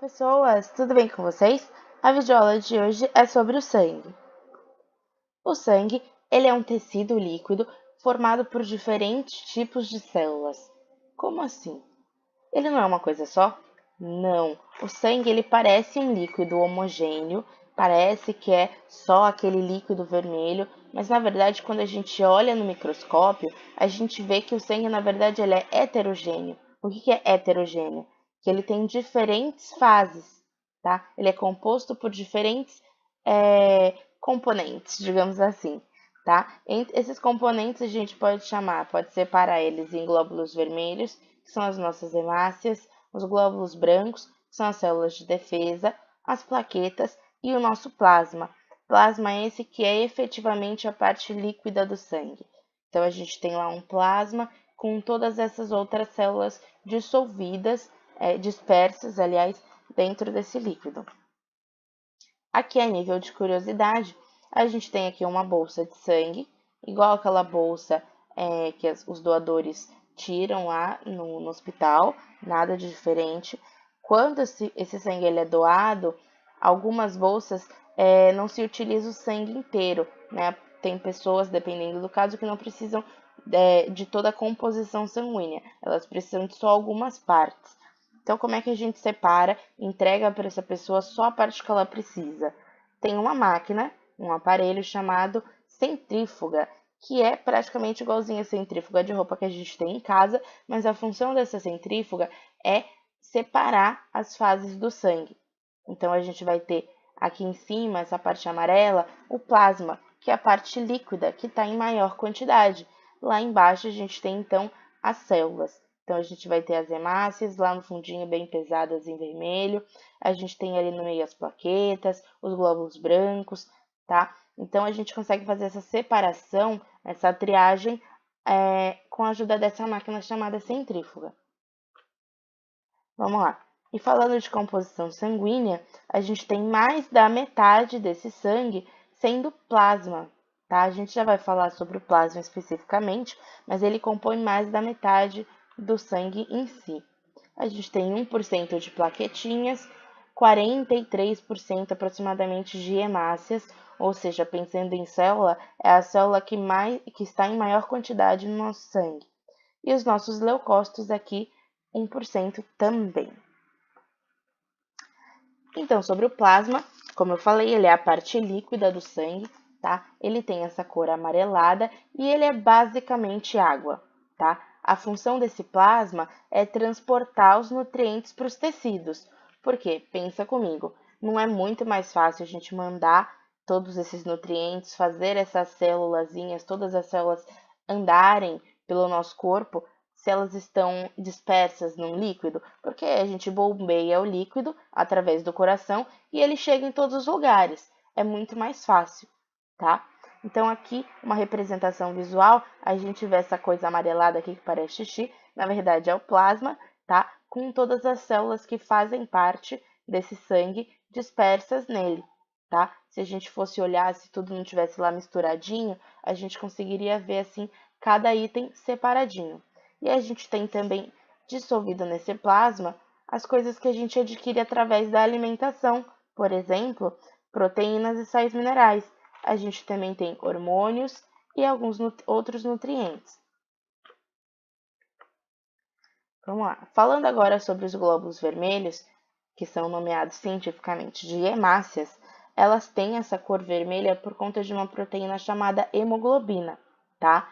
Pessoas, tudo bem com vocês? A videoaula de hoje é sobre o sangue. O sangue, ele é um tecido líquido formado por diferentes tipos de células. Como assim? Ele não é uma coisa só? Não. O sangue, ele parece um líquido homogêneo, parece que é só aquele líquido vermelho, mas na verdade, quando a gente olha no microscópio, a gente vê que o sangue, na verdade, ele é heterogêneo. O que é heterogêneo? Que ele tem diferentes fases, tá? Ele é composto por diferentes componentes, digamos assim, tá? Esses componentes a gente pode separar eles em glóbulos vermelhos, que são as nossas hemácias, os glóbulos brancos, que são as células de defesa, as plaquetas e o nosso plasma. Plasma é esse que é efetivamente a parte líquida do sangue. Então, a gente tem lá um plasma com todas essas outras células dissolvidas, dispersas, aliás, dentro desse líquido. Aqui, a nível de curiosidade, a gente tem aqui uma bolsa de sangue, igual aquela bolsa que os doadores tiram lá no hospital, nada de diferente. Quando esse sangue ele é doado, algumas bolsas não se utiliza o sangue inteiro, né? Tem pessoas, dependendo do caso, que não precisam de toda a composição sanguínea, elas precisam de só algumas partes. Então, como é que a gente separa, entrega para essa pessoa só a parte que ela precisa? Tem uma máquina, um aparelho chamado centrífuga, que é praticamente igualzinho a centrífuga de roupa que a gente tem em casa, mas a função dessa centrífuga é separar as fases do sangue. Então, a gente vai ter aqui em cima, essa parte amarela, o plasma, que é a parte líquida, que está em maior quantidade. Lá embaixo, a gente tem, então, as células. Então, a gente vai ter as hemácias, lá no fundinho bem pesadas em vermelho. A gente tem ali no meio as plaquetas, os glóbulos brancos, tá? Então, a gente consegue fazer essa separação, essa triagem, com a ajuda dessa máquina chamada centrífuga. Vamos lá. E falando de composição sanguínea, a gente tem mais da metade desse sangue sendo plasma, tá? A gente já vai falar sobre o plasma especificamente, mas ele compõe mais da metade do sangue em si. A gente tem 1% de plaquetinhas, 43% aproximadamente de hemácias, ou seja, pensando em célula, é a célula que está em maior quantidade no nosso sangue. E os nossos leucócitos aqui, 1% também. Então, sobre o plasma, como eu falei, ele é a parte líquida do sangue, tá? Ele tem essa cor amarelada e ele é basicamente água, tá? A função desse plasma é transportar os nutrientes para os tecidos. Por quê? Pensa comigo, não é muito mais fácil a gente mandar todos esses nutrientes, fazer essas célulazinhas, todas as células andarem pelo nosso corpo, se elas estão dispersas num líquido, porque a gente bombeia o líquido através do coração e ele chega em todos os lugares. É muito mais fácil, tá? Então, aqui, uma representação visual, a gente vê essa coisa amarelada aqui que parece xixi, na verdade é o plasma, tá? Com todas as células que fazem parte desse sangue dispersas nele, tá? Se a gente fosse olhar, se tudo não tivesse lá misturadinho, a gente conseguiria ver, assim, cada item separadinho. E a gente tem também dissolvido nesse plasma as coisas que a gente adquire através da alimentação, por exemplo, proteínas e sais minerais. A gente também tem hormônios e alguns outros nutrientes. Vamos lá. Falando agora sobre os glóbulos vermelhos, que são nomeados cientificamente de hemácias, elas têm essa cor vermelha por conta de uma proteína chamada hemoglobina, tá?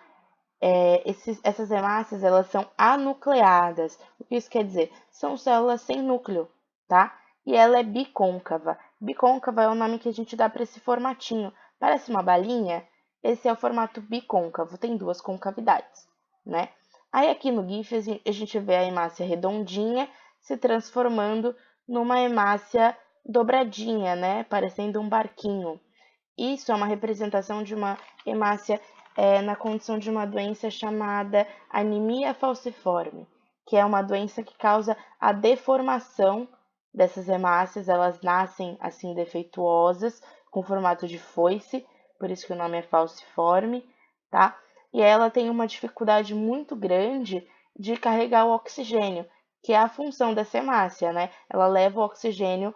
Essas hemácias, elas são anucleadas. O que isso quer dizer? São células sem núcleo, tá? E ela é bicôncava. Bicôncava é o nome que a gente dá para esse formatinho. Parece uma balinha? Esse é o formato bicôncavo, tem duas concavidades, né? Aí aqui no GIF a gente vê a hemácia redondinha se transformando numa hemácia dobradinha, né? Parecendo um barquinho. Isso é uma representação de uma hemácia na condição de uma doença chamada anemia falciforme, que é uma doença que causa a deformação dessas hemácias. Elas nascem assim defeituosas, com formato de foice, por isso que o nome é falciforme, tá? E ela tem uma dificuldade muito grande de carregar o oxigênio, que é a função dessa hemácia, né? Ela leva o oxigênio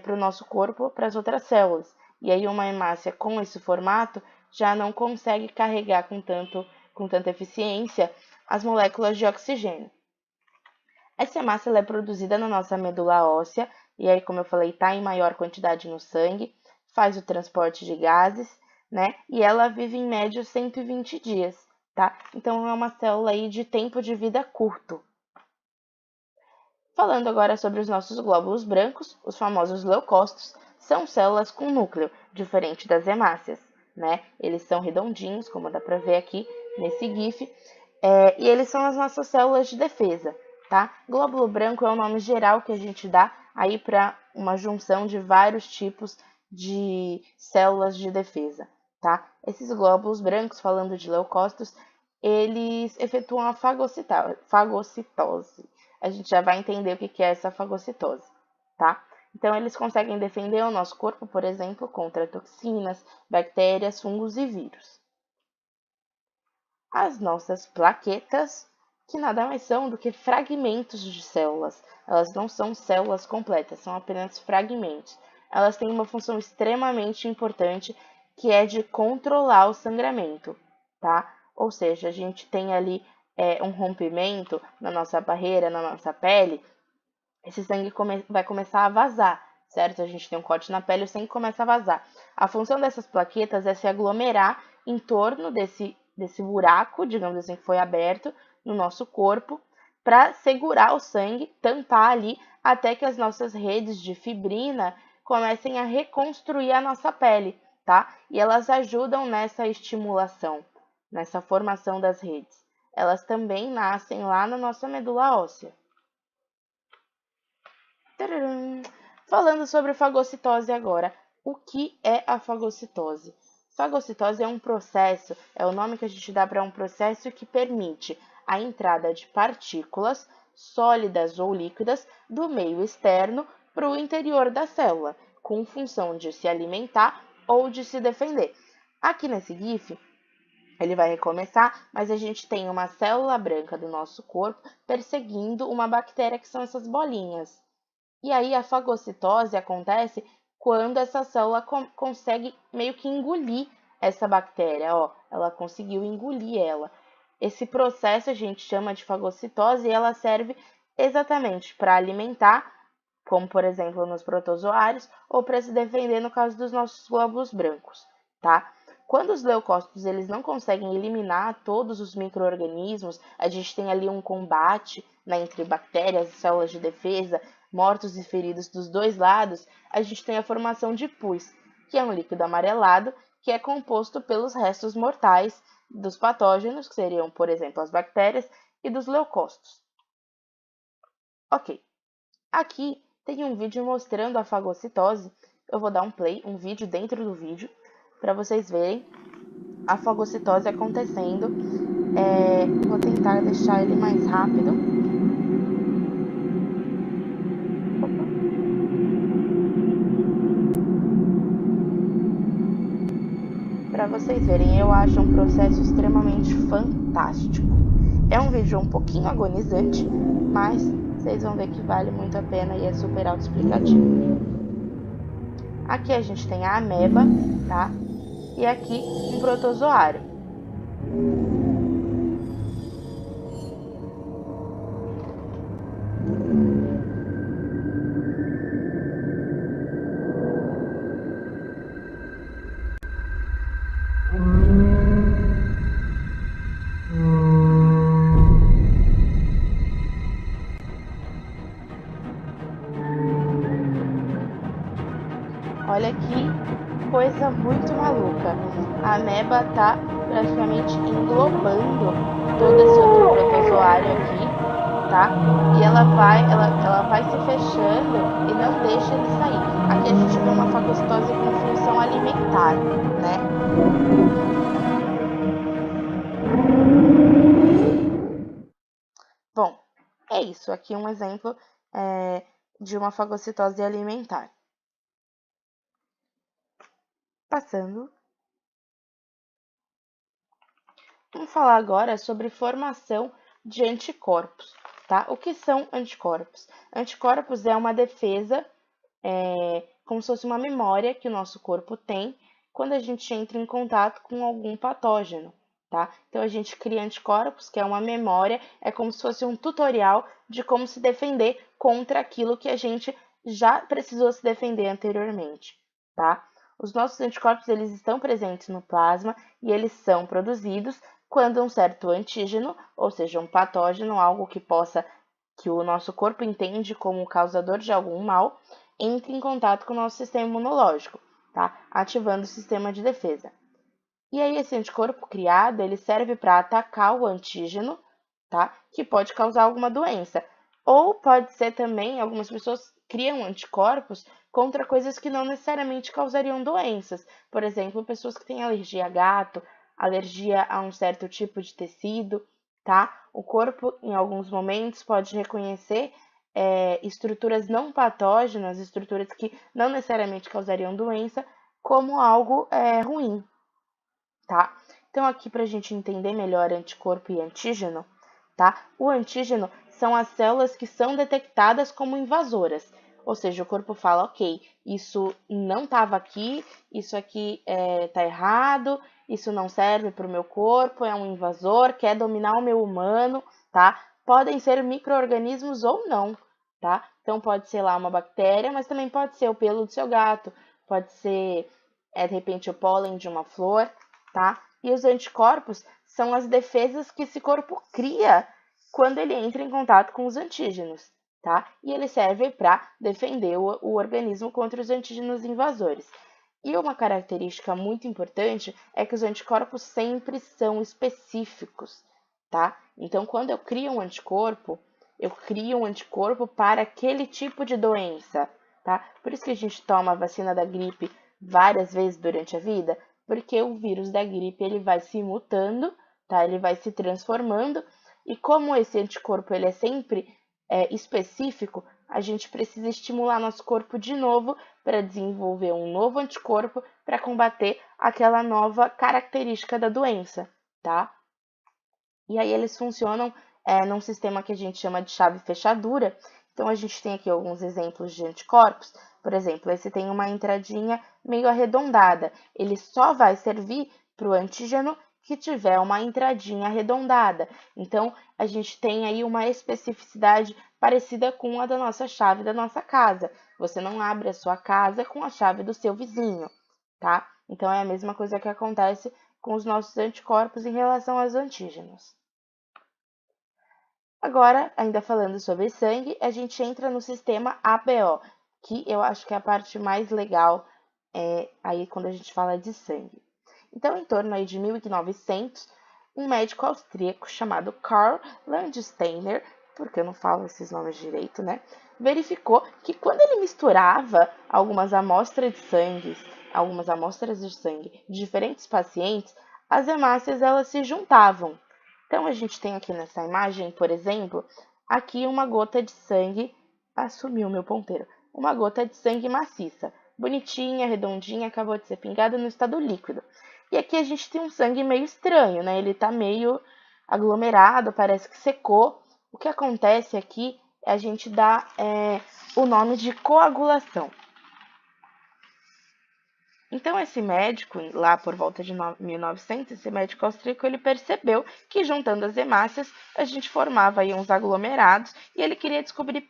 para o nosso corpo, para as outras células. E aí uma hemácia com esse formato já não consegue carregar com tanta eficiência as moléculas de oxigênio. Essa hemácia ela é produzida na nossa medula óssea, e aí, como eu falei, está em maior quantidade no sangue, faz o transporte de gases, né? E ela vive em média 120 dias, tá? Então, é uma célula aí de tempo de vida curto. Falando agora sobre os nossos glóbulos brancos, os famosos leucócitos, são células com núcleo, diferente das hemácias, né? Eles são redondinhos, como dá para ver aqui nesse GIF, e eles são as nossas células de defesa, tá? Glóbulo branco é o nome geral que a gente dá aí para uma junção de vários tipos de células de defesa, tá? Esses glóbulos brancos, falando de leucócitos, eles efetuam a fagocitose. A gente já vai entender o que é essa fagocitose, tá? Então, eles conseguem defender o nosso corpo, por exemplo, contra toxinas, bactérias, fungos e vírus. As nossas plaquetas, que nada mais são do que fragmentos de células. Elas não são células completas, são apenas fragmentos. Elas têm uma função extremamente importante, que é de controlar o sangramento, tá? Ou seja, a gente tem ali um rompimento na nossa barreira, na nossa pele, esse sangue vai começar a vazar, certo? A gente tem um corte na pele e o sangue começa a vazar. A função dessas plaquetas é se aglomerar em torno desse buraco, digamos assim, que foi aberto no nosso corpo, para segurar o sangue, tampar ali, até que as nossas redes de fibrina comecem a reconstruir a nossa pele, tá? E elas ajudam nessa estimulação, nessa formação das redes. Elas também nascem lá na nossa medula óssea. Tcharam! Falando sobre fagocitose agora. O que é a fagocitose? Fagocitose é um processo, é o nome que a gente dá para um processo que permite a entrada de partículas sólidas ou líquidas do meio externo para o interior da célula, com função de se alimentar ou de se defender. Aqui nesse GIF, ele vai recomeçar, mas a gente tem uma célula branca do nosso corpo perseguindo uma bactéria que são essas bolinhas. E aí a fagocitose acontece quando essa célula consegue meio que engolir essa bactéria, ó, ela conseguiu engolir ela. Esse processo a gente chama de fagocitose e ela serve exatamente para alimentar, como por exemplo nos protozoários, ou para se defender no caso dos nossos glóbulos brancos, tá? Quando os leucócitos eles não conseguem eliminar todos os micro-organismos, a gente tem ali um combate, né, entre bactérias e células de defesa, mortos e feridos dos dois lados, a gente tem a formação de pus, que é um líquido amarelado que é composto pelos restos mortais dos patógenos, que seriam, por exemplo, as bactérias, e dos leucócitos. Ok, aqui tem um vídeo mostrando a fagocitose. Eu vou dar um play, um vídeo dentro do vídeo, para vocês verem a fagocitose acontecendo. Vou tentar deixar ele mais rápido. Para vocês verem, eu acho um processo extremamente fantástico. É um vídeo um pouquinho agonizante, mas vocês vão ver que vale muito a pena e é super autoexplicativo. Aqui a gente tem a ameba, tá? E aqui um protozoário. Olha que coisa muito maluca. A ameba tá praticamente englobando todo esse outro protozoário aqui, tá? E ela vai se fechando e não deixa ele sair. Aqui a gente vê uma fagocitose com função alimentar, né? Bom, é isso. Aqui um exemplo de uma fagocitose alimentar. Passando. Vamos falar agora sobre formação de anticorpos. tá? O que são anticorpos? Anticorpos é uma defesa, como se fosse uma memória que o nosso corpo tem quando a gente entra em contato com algum patógeno, tá? Então, a gente cria anticorpos, que é uma memória, é como se fosse um tutorial de como se defender contra aquilo que a gente já precisou se defender anteriormente, tá? Os nossos anticorpos, eles estão presentes no plasma e eles são produzidos quando um certo antígeno, ou seja, um patógeno, algo que o nosso corpo entende como causador de algum mal, entra em contato com o nosso sistema imunológico, tá? Ativando o sistema de defesa. E aí, esse anticorpo criado, ele serve para atacar o antígeno, tá? Que pode causar alguma doença. Ou pode ser também, algumas pessoas criam anticorpos contra coisas que não necessariamente causariam doenças. Por exemplo, pessoas que têm alergia a gato, alergia a um certo tipo de tecido, tá? O corpo, em alguns momentos, pode reconhecer estruturas não patógenas, estruturas que não necessariamente causariam doença, como algo ruim, tá? Então, aqui para a gente entender melhor anticorpo e antígeno, tá? O antígeno são as células que são detectadas como invasoras, ou seja, o corpo fala, ok, isso não estava aqui, isso aqui tá errado, isso não serve para o meu corpo, é um invasor, quer dominar o meu humano, tá? Podem ser micro-organismos ou não, tá? Então, pode ser lá uma bactéria, mas também pode ser o pelo do seu gato, pode ser, de repente, o pólen de uma flor, tá? E os anticorpos são as defesas que esse corpo cria quando ele entra em contato com os antígenos, tá? E ele serve para defender o organismo contra os antígenos invasores. E uma característica muito importante é que os anticorpos sempre são específicos, tá? Então, quando eu crio um anticorpo para aquele tipo de doença, tá? Por isso que a gente toma a vacina da gripe várias vezes durante a vida, porque o vírus da gripe ele vai se mutando, tá? Ele vai se transformando, e como esse anticorpo ele é sempre específico, a gente precisa estimular nosso corpo de novo para desenvolver um novo anticorpo para combater aquela nova característica da doença, tá? E aí eles funcionam num sistema que a gente chama de chave-fechadura. Então, a gente tem aqui alguns exemplos de anticorpos. Por exemplo, esse tem uma entradinha meio arredondada. Ele só vai servir para o antígeno que tiver uma entradinha arredondada. Então, a gente tem aí uma especificidade parecida com a da nossa chave da nossa casa. Você não abre a sua casa com a chave do seu vizinho, tá? Então, é a mesma coisa que acontece com os nossos anticorpos em relação aos antígenos. Agora, ainda falando sobre sangue, a gente entra no sistema ABO, que eu acho que é a parte mais legal aí quando a gente fala de sangue. Então, em torno aí de 1900, um médico austríaco chamado Karl Landsteiner, porque eu não falo esses nomes direito, né? Verificou que quando ele misturava algumas amostras de sangue de diferentes pacientes, as hemácias elas se juntavam. Então, a gente tem aqui nessa imagem, por exemplo, aqui uma gota de sangue, sumiu meu ponteiro, uma gota de sangue maciça, bonitinha, redondinha, acabou de ser pingada no estado líquido. E aqui a gente tem um sangue meio estranho, né? Ele tá meio aglomerado, parece que secou. O que acontece aqui é a gente dar o nome de coagulação. Então, esse médico, lá por volta de 1900, esse médico austríaco, ele percebeu que juntando as hemácias, a gente formava aí uns aglomerados, e ele queria descobrir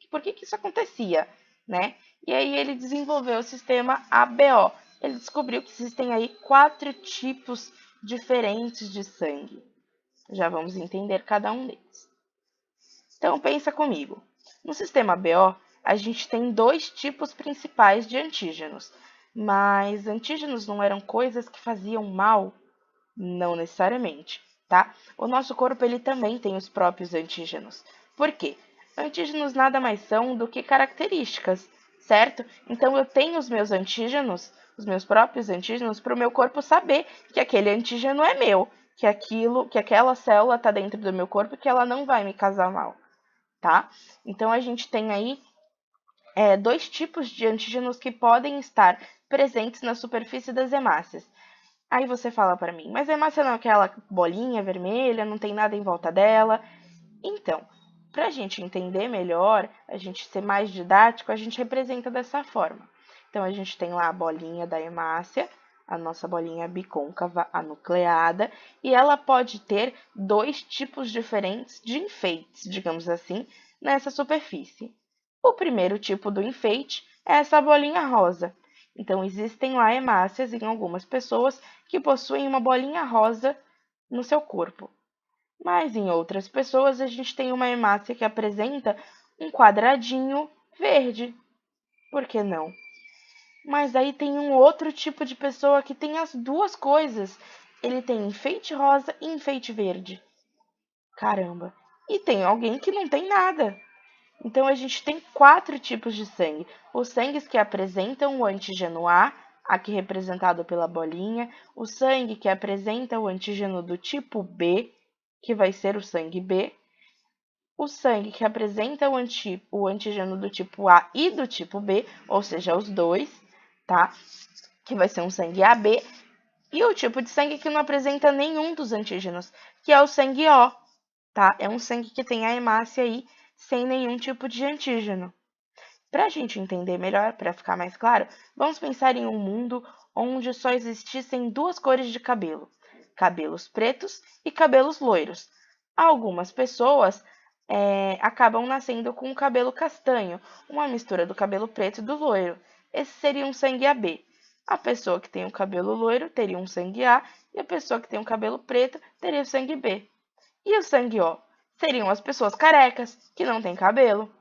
por que isso acontecia, né? E aí ele desenvolveu o sistema ABO. Ele descobriu que existem aí 4 tipos diferentes de sangue. Já vamos entender cada um deles. Então, pensa comigo. No sistema ABO, a gente tem 2 tipos principais de antígenos. Mas antígenos não eram coisas que faziam mal? Não necessariamente, tá? O nosso corpo ele também tem os próprios antígenos. Por quê? Antígenos nada mais são do que características, certo? Então eu tenho os meus antígenos, os meus próprios antígenos, para o meu corpo saber que aquele antígeno é meu, que aquela célula está dentro do meu corpo e que ela não vai me causar mal, tá? Então a gente tem aí 2 tipos de antígenos que podem estar presentes na superfície das hemácias. Aí você fala para mim, mas a hemácia não é aquela bolinha vermelha, não tem nada em volta dela. Então, para a gente entender melhor, a gente ser mais didático, a gente representa dessa forma. Então, a gente tem lá a bolinha da hemácia, a nossa bolinha bicôncava anucleada, e ela pode ter dois tipos diferentes de enfeites, digamos assim, nessa superfície. O primeiro tipo do enfeite é essa bolinha rosa. Então, existem lá hemácias em algumas pessoas que possuem uma bolinha rosa no seu corpo. Mas em outras pessoas a gente tem uma hemácia que apresenta um quadradinho verde. Por que não? Mas aí tem um outro tipo de pessoa que tem as duas coisas. Ele tem enfeite rosa e enfeite verde. Caramba! E tem alguém que não tem nada. Então a gente tem 4 tipos de sangue. Os sangues que apresentam o antígeno A, aqui representado pela bolinha, o sangue que apresenta o antígeno do tipo B, que vai ser o sangue B, o sangue que apresenta o antígeno do tipo A e do tipo B, ou seja, os dois, tá? Que vai ser um sangue AB, e o tipo de sangue que não apresenta nenhum dos antígenos, que é o sangue O, tá? É um sangue que tem a hemácia aí sem nenhum tipo de antígeno. Para a gente entender melhor, para ficar mais claro, vamos pensar em um mundo onde só existissem duas cores de cabelo: cabelos pretos e cabelos loiros. Algumas pessoas acabam nascendo com o cabelo castanho, uma mistura do cabelo preto e do loiro. Esse seria um sangue AB. A pessoa que tem o cabelo loiro teria um sangue A e a pessoa que tem o cabelo preto teria o sangue B. E o sangue O? Seriam as pessoas carecas, que não têm cabelo.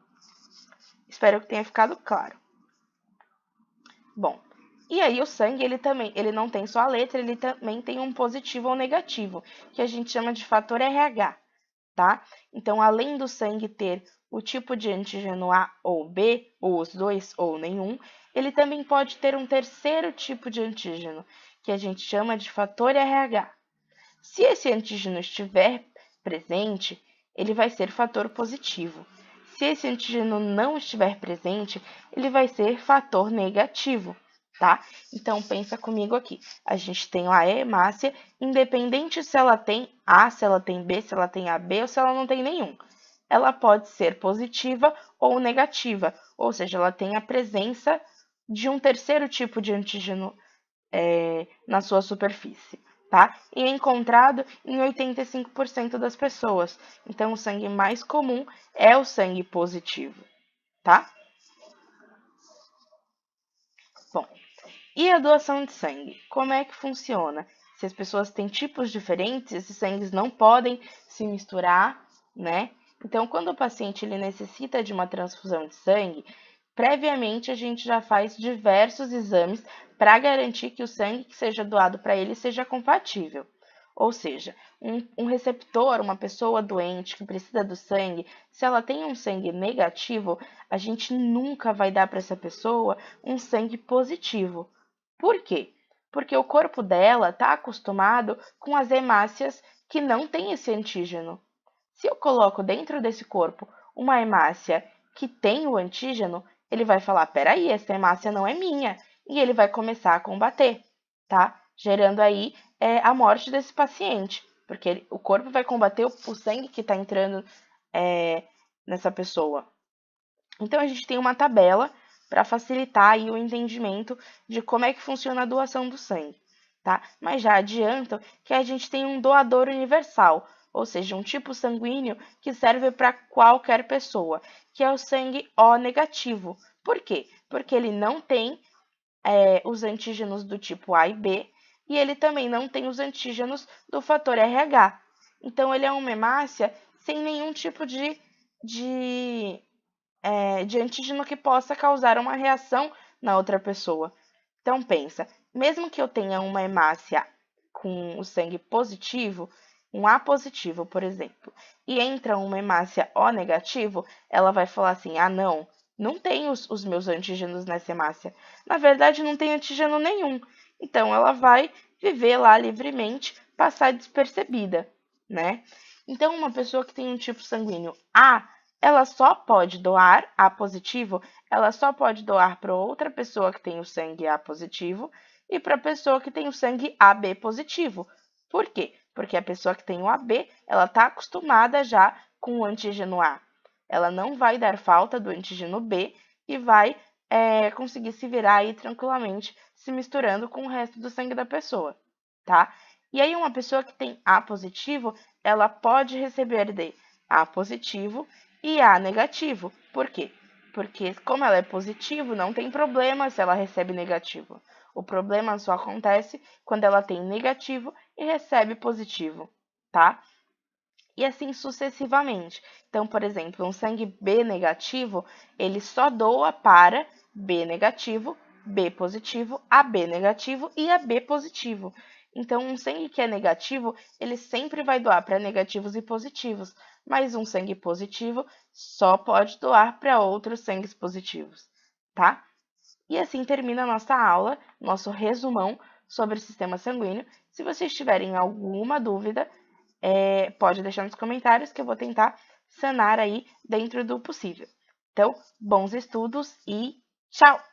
Espero que tenha ficado claro. Bom, e aí o sangue, ele não tem só a letra, ele também tem um positivo ou negativo, que a gente chama de fator RH, tá? Então, além do sangue ter o tipo de antígeno A ou B, ou os dois ou nenhum, ele também pode ter um terceiro tipo de antígeno, que a gente chama de fator RH. Se esse antígeno estiver presente, ele vai ser fator positivo. Se esse antígeno não estiver presente, ele vai ser fator negativo, tá? Então, pensa comigo aqui. A gente tem a hemácia, independente se ela tem A, se ela tem B, se ela tem AB ou se ela não tem nenhum. Ela pode ser positiva ou negativa, ou seja, ela tem a presença de um terceiro tipo de antígeno na sua superfície, tá? E é encontrado em 85% das pessoas. Então, o sangue mais comum é o sangue positivo, tá? Bom, e a doação de sangue? Como é que funciona? Se as pessoas têm tipos diferentes, esses sangues não podem se misturar, né? Então, quando o paciente ele necessita de uma transfusão de sangue, previamente a gente já faz diversos exames para garantir que o sangue que seja doado para ele seja compatível. Ou seja, um receptor, uma pessoa doente que precisa do sangue, se ela tem um sangue negativo, a gente nunca vai dar para essa pessoa um sangue positivo. Por quê? Porque o corpo dela está acostumado com as hemácias que não têm esse antígeno. Se eu coloco dentro desse corpo uma hemácia que tem o antígeno, ele vai falar: peraí, essa hemácia não é minha, e ele vai começar a combater, tá? Gerando aí a morte desse paciente, porque o corpo vai combater o sangue que está entrando nessa pessoa. Então, a gente tem uma tabela para facilitar aí o entendimento de como é que funciona a doação do sangue, tá? Mas já adianto que a gente tem um doador universal, ou seja, um tipo sanguíneo que serve para qualquer pessoa, que é o sangue O negativo. Por quê? Porque ele não tem os antígenos do tipo A e B, e ele também não tem os antígenos do fator RH. Então, ele é uma hemácia sem nenhum tipo de de antígeno que possa causar uma reação na outra pessoa. Então, pensa, mesmo que eu tenha uma hemácia com o sangue positivo, um A positivo, por exemplo, e entra uma hemácia O negativo, ela vai falar assim: ah, não tem os meus antígenos nessa hemácia. Na verdade, não tem antígeno nenhum. Então, ela vai viver lá livremente, passar despercebida, né? Então, uma pessoa que tem um tipo sanguíneo A, ela só pode doar A positivo, ela só pode doar para outra pessoa que tem o sangue A positivo e para a pessoa que tem o sangue AB positivo. Por quê? Porque a pessoa que tem o AB, ela está acostumada já com o antígeno A. Ela não vai dar falta do antígeno B e vai conseguir se virar aí tranquilamente, se misturando com o resto do sangue da pessoa, tá? E aí uma pessoa que tem A positivo, ela pode receber de A positivo e A negativo. Por quê? Porque como ela é positivo, não tem problema se ela recebe negativo. O problema só acontece quando ela tem negativo e recebe positivo, tá? E assim sucessivamente. Então, por exemplo, um sangue B negativo, ele só doa para B negativo, B positivo, AB negativo e AB positivo. Então, um sangue que é negativo, ele sempre vai doar para negativos e positivos, mas um sangue positivo só pode doar para outros sangues positivos, tá? E assim termina a nossa aula, nosso resumão sobre o sistema sanguíneo. Se vocês tiverem alguma dúvida, pode deixar nos comentários que eu vou tentar sanar aí dentro do possível. Então, bons estudos e tchau!